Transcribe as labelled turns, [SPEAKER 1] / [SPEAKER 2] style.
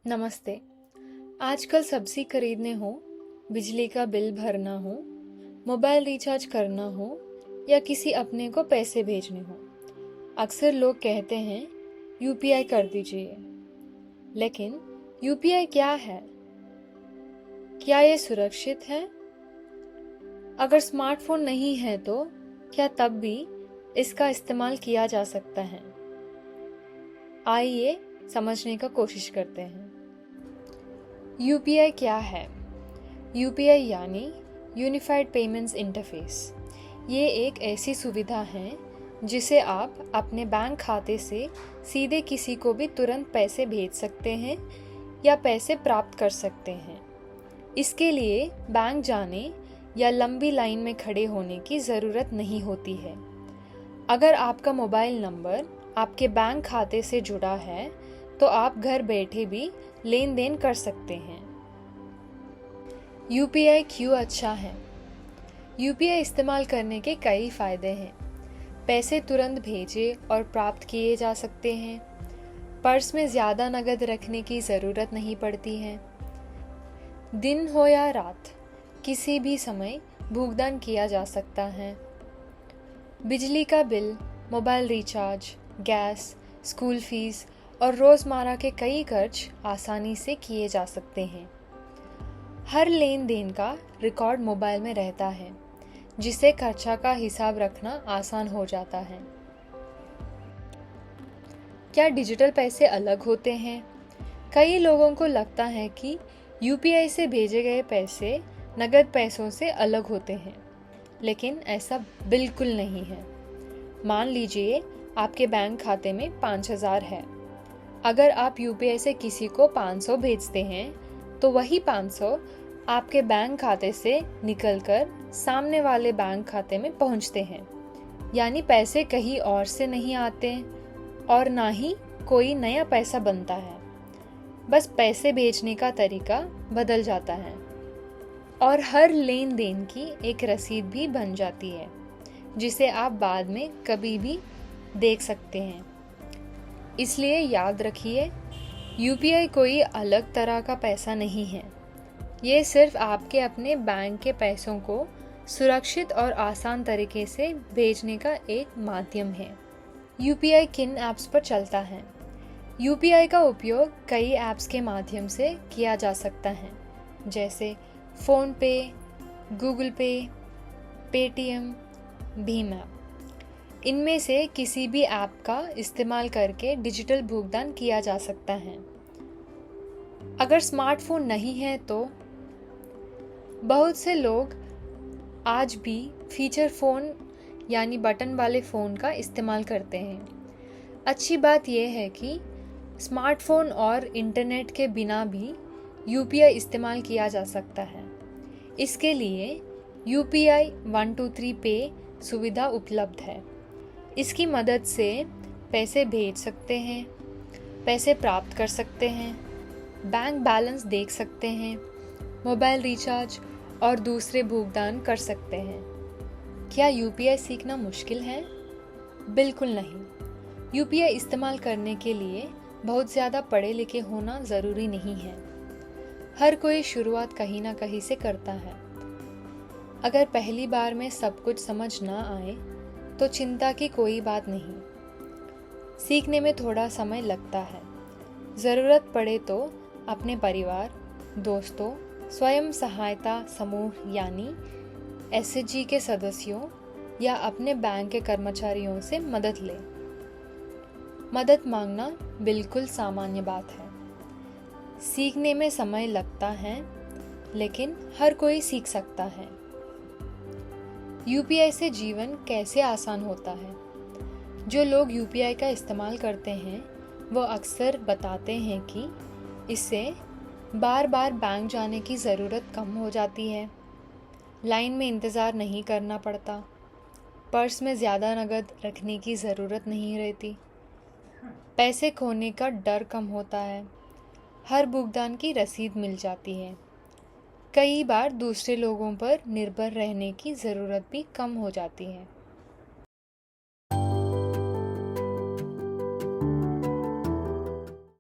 [SPEAKER 1] नमस्ते। आजकल सब्जी खरीदने हो, बिजली का बिल भरना हो, मोबाइल रिचार्ज करना हो या किसी अपने को पैसे भेजने हो, अक्सर लोग कहते हैं यूपीआई कर दीजिए। लेकिन यूपीआई क्या है? क्या ये सुरक्षित है? अगर स्मार्टफोन नहीं है तो क्या तब भी इसका इस्तेमाल किया जा सकता है? आइए समझने का कोशिश करते हैं। यूपीआई क्या है? यूपीआई यानी यूनिफाइड पेमेंट्स इंटरफेस। ये एक ऐसी सुविधा है जिसे आप अपने बैंक खाते से सीधे किसी को भी तुरंत पैसे भेज सकते हैं या पैसे प्राप्त कर सकते हैं। इसके लिए बैंक जाने या लंबी लाइन में खड़े होने की ज़रूरत नहीं होती है। अगर आपका मोबाइल नंबर आपके बैंक खाते से जुड़ा है तो आप घर बैठे भी लेन देन कर सकते हैं। यूपीआई क्यों अच्छा है? यूपीआई इस्तेमाल करने के कई फ़ायदे हैं। पैसे तुरंत भेजे और प्राप्त किए जा सकते हैं। पर्स में ज़्यादा नकद रखने की ज़रूरत नहीं पड़ती है। दिन हो या रात, किसी भी समय भुगतान किया जा सकता है। बिजली का bill, mobile recharge, gas, school fees और रोज़मर्रा के कई खर्च आसानी से किए जा सकते हैं। हर लेन देन का रिकॉर्ड मोबाइल में रहता है, जिससे खर्चा का हिसाब रखना आसान हो जाता है। क्या डिजिटल पैसे अलग होते हैं? कई लोगों को लगता है कि यूपीआई से भेजे गए पैसे नगद पैसों से अलग होते हैं, लेकिन ऐसा बिल्कुल नहीं है। मान लीजिए आपके बैंक खाते में 5,000 है। अगर आप यूपीआई से किसी को 500 भेजते हैं तो वही 500 आपके बैंक खाते से निकलकर सामने वाले बैंक खाते में पहुंचते हैं। यानी पैसे कहीं और से नहीं आते और ना ही कोई नया पैसा बनता है। बस पैसे भेजने का तरीका बदल जाता है और हर लेन देन की एक रसीद भी बन जाती है, जिसे आप बाद में कभी भी देख सकते हैं। इसलिए याद रखिए, यूपीआई कोई अलग तरह का पैसा नहीं है। ये सिर्फ आपके अपने बैंक के पैसों को सुरक्षित और आसान तरीके से भेजने का एक माध्यम है। यूपीआई किन ऐप्स पर चलता है? यूपीआई का उपयोग कई ऐप्स के माध्यम से किया जा सकता है, जैसे फ़ोन पे, गूगल पे, पेटीएम, भीम ऐप। इनमें से किसी भी ऐप का इस्तेमाल करके डिजिटल भुगतान किया जा सकता है। अगर स्मार्टफोन नहीं है तो बहुत से लोग आज भी फीचर फ़ोन यानी बटन वाले फ़ोन का इस्तेमाल करते हैं। अच्छी बात यह है कि स्मार्टफोन और इंटरनेट के बिना भी यूपीआई इस्तेमाल किया जा सकता है। इसके लिए यूपीआई 123 पे सुविधा उपलब्ध है। इसकी मदद से पैसे भेज सकते हैं, पैसे प्राप्त कर सकते हैं, बैंक बैलेंस देख सकते हैं, मोबाइल रिचार्ज और दूसरे भुगतान कर सकते हैं। क्या यूपीआई सीखना मुश्किल है? बिल्कुल नहीं। यूपीआई इस्तेमाल करने के लिए बहुत ज़्यादा पढ़े लिखे होना ज़रूरी नहीं है। हर कोई शुरुआत कहीं ना कहीं से करता है। अगर पहली बार में सब कुछ समझ ना आए तो चिंता की कोई बात नहीं। सीखने में थोड़ा समय लगता है। ज़रूरत पड़े तो अपने परिवार, दोस्तों, स्वयं सहायता समूह यानी एसएचजी के सदस्यों या अपने बैंक के कर्मचारियों से मदद लें। मदद मांगना बिल्कुल सामान्य बात है। सीखने में समय लगता है, लेकिन हर कोई सीख सकता है। यूपीआई से जीवन कैसे आसान होता है? जो लोग यूपीआई का इस्तेमाल करते हैं वो अक्सर बताते हैं कि इससे बार बार बैंक जाने की ज़रूरत कम हो जाती है, लाइन में इंतज़ार नहीं करना पड़ता, पर्स में ज़्यादा नकद रखने की ज़रूरत नहीं रहती, पैसे खोने का डर कम होता है, हर भुगतान की रसीद मिल जाती है। कई बार दूसरे लोगों पर निर्भर रहने की ज़रूरत भी कम हो जाती है।